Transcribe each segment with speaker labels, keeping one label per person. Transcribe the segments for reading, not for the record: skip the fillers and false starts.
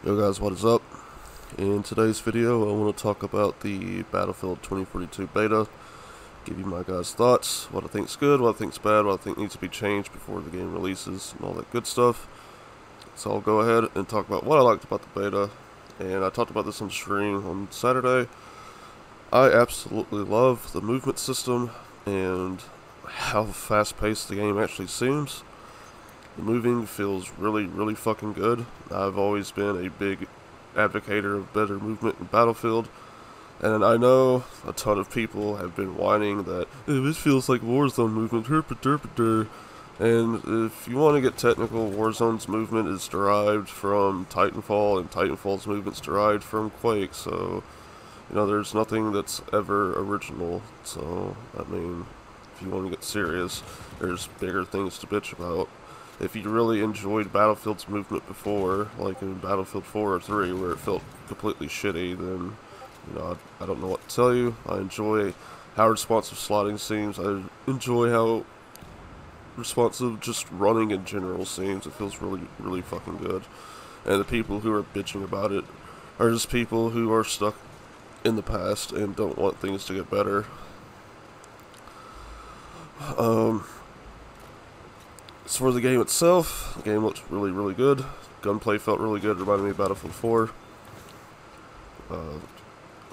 Speaker 1: Yo guys, what is up? In today's video I want to talk about the Battlefield 2042 beta, give you my guys' thoughts, what I think's good, what I think's bad, what I think needs to be changed before the game releases, and all that good stuff. So I'll go ahead and talk about what I liked about the beta, and I talked about this on stream on Saturday. I absolutely love the movement system and how fast-paced the game actually seems. The moving feels really fucking good. I've always been a big advocator of better movement in Battlefield, and I know a ton of people have been whining that this feels like Warzone movement, and if you want to get technical, Warzone's movement is derived from Titanfall, and Titanfall's movement's derived from Quake, so, you know, there's nothing that's ever original. So, I mean, if you want to get serious, there's bigger things to bitch about. If you really enjoyed Battlefield's movement before, like in Battlefield 4 or 3, where it felt completely shitty, then, you know, I don't know what to tell you. I enjoy how responsive slotting seems. I enjoy how responsive just running in general seems. It feels really fucking good. And the people who are bitching about it are just people who are stuck in the past and don't want things to get better. As for the game itself, the game looked really good. Gunplay felt really good, reminded me of Battlefield 4. I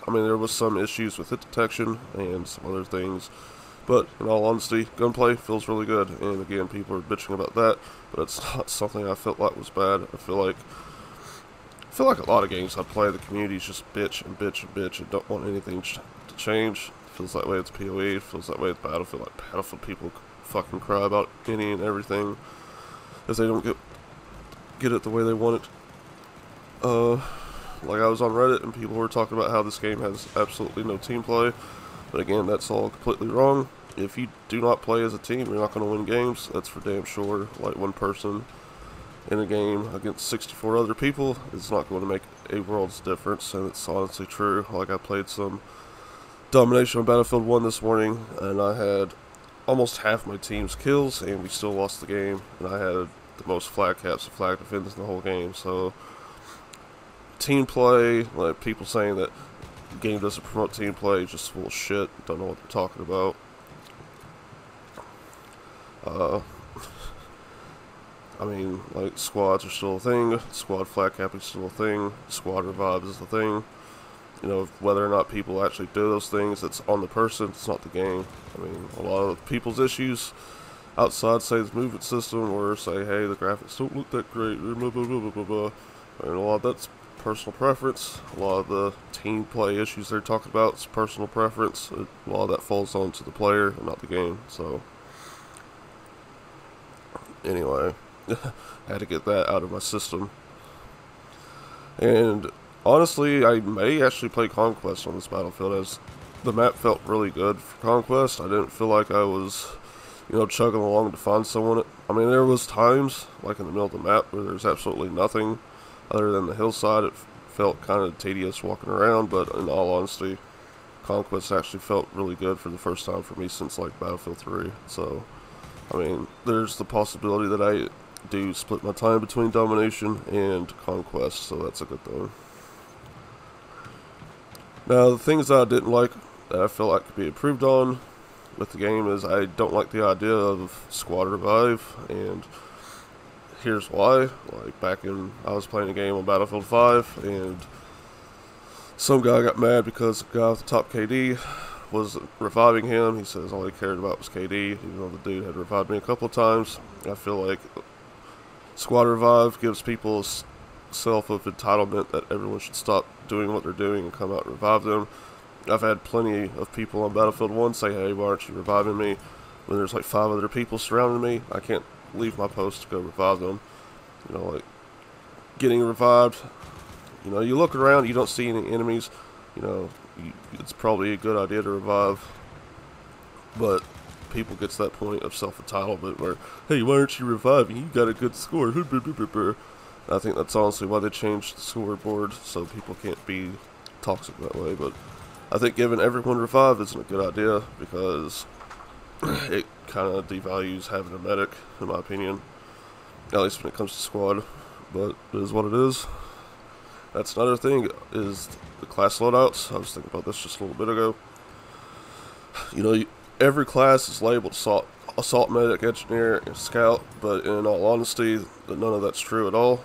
Speaker 1: mean, there was some issues with hit detection and some other things, but in all honesty, gunplay feels really good. And again, people are bitching about that, but it's not something I felt like was bad. I feel like a lot of games I play, the communities just bitch and don't want anything to change. It feels that way with PoE. It feels that way with Battlefield. Like Battlefield people fucking cry about any and everything if they don't get it the way they want it. Like I was on Reddit and people were talking about how this game has absolutely no team play, but again, that's all completely wrong. If you do not play as a team, you're not going to win games. That's for damn sure. Like, one person in a game against 64 other people is not going to make a world's difference, and it's honestly true. Like, I played some domination on Battlefield 1 this morning, and I had almost half my team's kills, and we still lost the game, and I had the most flag caps and flag defenses in the whole game. So, team play, like people saying that the game doesn't promote team play, just full of shit, don't know what they're talking about. I mean, like, squads are still a thing, squad flag capping is still a thing, squad revives is the thing. You know, whether or not people actually do those things, it's on the person, it's not the game. I mean, a lot of people's issues outside, say, the movement system, or say, hey, the graphics don't look that great, blah, blah, blah, blah, blah. And a lot of that's personal preference. A lot of the team play issues they're talking about is personal preference. A lot of that falls onto the player and not the game. So, anyway, had to get that out of my system. And honestly, I may actually play Conquest on this Battlefield, as the map felt really good for Conquest. I didn't feel like I was, you know, chugging along to find someone. I mean, there was times, like in the middle of the map, where there's absolutely nothing other than the hillside. It felt kind of tedious walking around, but in all honesty, Conquest actually felt really good for the first time for me since, like, Battlefield 3. So, I mean, there's the possibility that I do split my time between Domination and Conquest, so that's a good thing. Now, the things that I didn't like, that I felt like could be improved on with the game, is I don't like the idea of squad revive, and here's why. Like, back in, I was playing a game on Battlefield 5, and some guy got mad because the guy with the top KD was reviving him. He says all he cared about was KD, even though the dude had revived me a couple of times. I feel like squad revive gives people a self of entitlement that everyone should stop doing what they're doing and come out and revive them. I've had plenty of people on Battlefield 1 say, hey, why aren't you reviving me? When there's like 5 other people surrounding me, I can't leave my post to go revive them. You know, like, getting revived, you know, you look around, you don't see any enemies, you know, it's probably a good idea to revive, but people get to that point of self-entitlement where, hey, why aren't you reviving? You got a good score. I think that's honestly why they changed the scoreboard, so people can't be toxic that way. But I think giving everyone revive isn't a good idea, because it kind of devalues having a medic, in my opinion. At least when it comes to squad. But it is what it is. That's another thing, is the class loadouts. I was thinking about this just a little bit ago. You know, every class is labeled assault, medic, engineer, and scout, but in all honesty, none of that's true at all.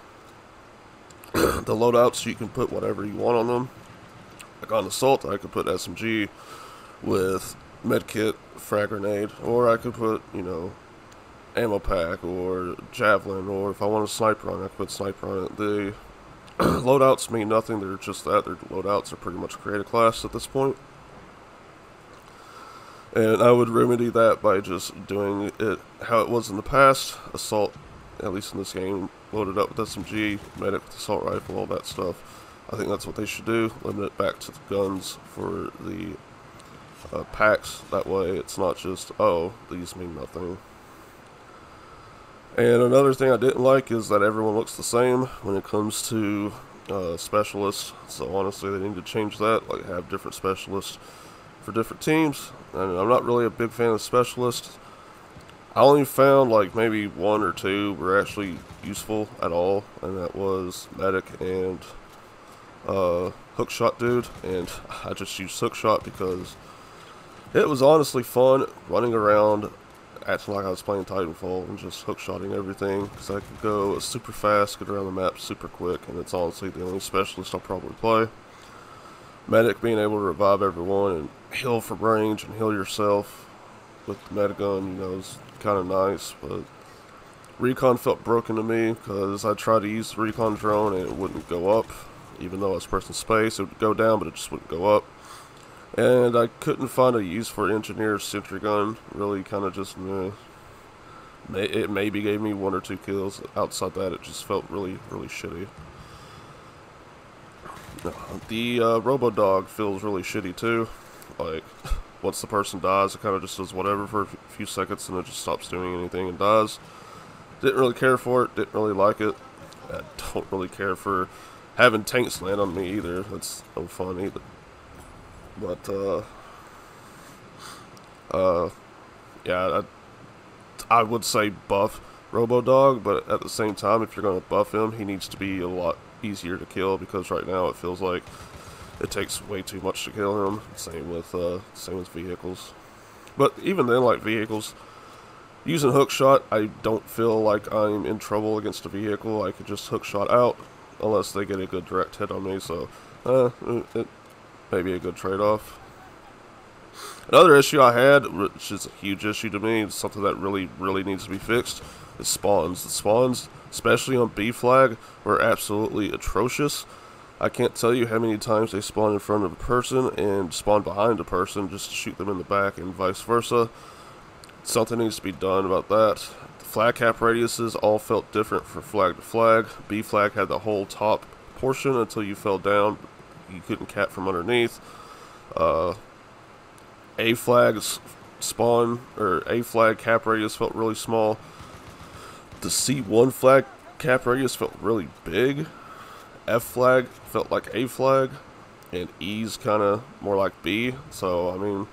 Speaker 1: The loadouts, you can put whatever you want on them. Like on assault, I could put SMG with medkit, frag grenade, or I could put, you know, ammo pack or javelin, or if I want a sniper on it, I could put sniper on it. The loadouts mean nothing. They're just that. Their loadouts are pretty much create a class at this point. And I would remedy that by just doing it how it was in the past. Assault, at least in this game, loaded up with SMG, medic with assault rifle, all that stuff. I think that's what they should do. Limit it back to the guns for the packs. That way it's not just, oh, these mean nothing. And another thing I didn't like is that everyone looks the same when it comes to specialists. So honestly, they need to change that. Like, have different specialists for different teams. And I'm not really a big fan of specialists. I only found like maybe one or two were actually useful at all, and that was medic and hookshot dude. And I just used hookshot because it was honestly fun running around acting like I was playing Titanfall and just hookshotting everything, because I could go super fast, get around the map super quick, and it's honestly the only specialist I'll probably play. Medic, being able to revive everyone and heal from range and heal yourself with the medigun, you know, is kind of nice. But recon felt broken to me because I tried to use the recon drone and it wouldn't go up. Even though I was pressing space, it would go down, but it just wouldn't go up. And I couldn't find a use for engineer's sentry gun. Really kind of just, it maybe gave me 1 or 2 kills. Outside that, it just felt really, really shitty. The Robo-Dog feels really shitty too. Like, once the person dies, it kind of just does whatever for a few seconds and it just stops doing anything and dies. Didn't really care for it, didn't really like it. I don't really care for having tanks land on me either. That's no fun either. But, yeah, I would say buff Robo-Dog, but at the same time, if you're going to buff him, he needs to be a lot easier to kill, because right now it feels like it takes way too much to kill him. Same with vehicles. But even then, like vehicles, using hookshot, I don't feel like I'm in trouble against a vehicle. I could just hookshot out unless they get a good direct hit on me, so it may be a good trade-off. Another issue I had, which is a huge issue to me, something that really, really needs to be fixed, is spawns. The spawns, especially on B flag, were absolutely atrocious. I can't tell you how many times they spawn in front of a person and spawn behind a person just to shoot them in the back, and vice versa. Something needs to be done about that. The flag cap radiuses all felt different for flag to flag. B flag had the whole top portion until you fell down. You couldn't cap from underneath. A flag's spawn, or A flag cap radius felt really small. The C1 flag cap radius felt really big. F flag felt like A flag, and E's kind of more like B. So, I mean,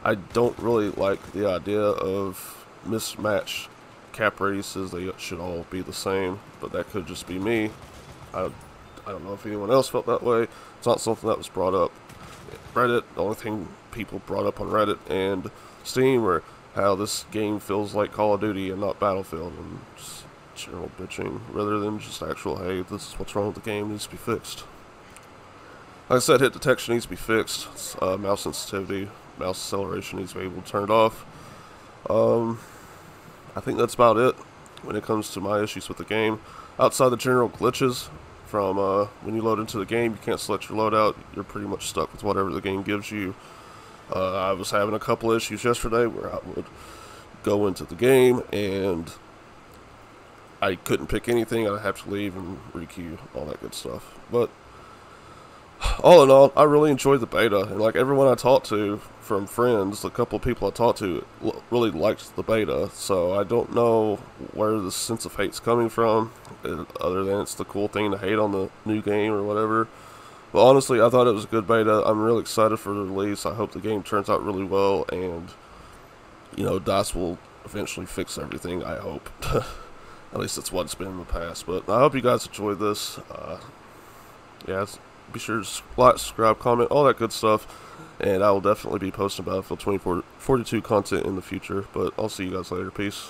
Speaker 1: I don't really like the idea of mismatched cap radiuses. They should all be the same, but that could just be me. I don't know if anyone else felt that way. It's not something that was brought up in Reddit. The only thing people brought up on Reddit and Steam were how this game feels like Call of Duty and not Battlefield, and just general bitching rather than just actual, hey, this is what's wrong with the game, needs to be fixed. Like I said, hit detection needs to be fixed. Mouse sensitivity, mouse acceleration needs to be able to turn it off. I think that's about it when it comes to my issues with the game. Outside the general glitches from when you load into the game, you can't select your loadout. You're pretty much stuck with whatever the game gives you. I was having a couple issues yesterday where I would go into the game and I couldn't pick anything. I'd have to leave and requeue, all that good stuff. But all in all, I really enjoyed the beta, and like everyone I talked to from friends, the couple of people I talked to really liked the beta. So I don't know where the sense of hate's coming from, other than it's the cool thing to hate on the new game or whatever. But honestly, I thought it was a good beta. I'm really excited for the release. I hope the game turns out really well, and you know, DICE will eventually fix everything, I hope. At least that's what it's been in the past. But I hope you guys enjoyed this. Yeah, be sure to like, subscribe, comment, all that good stuff. And I will definitely be posting Battlefield 2042 content in the future. But I'll see you guys later. Peace.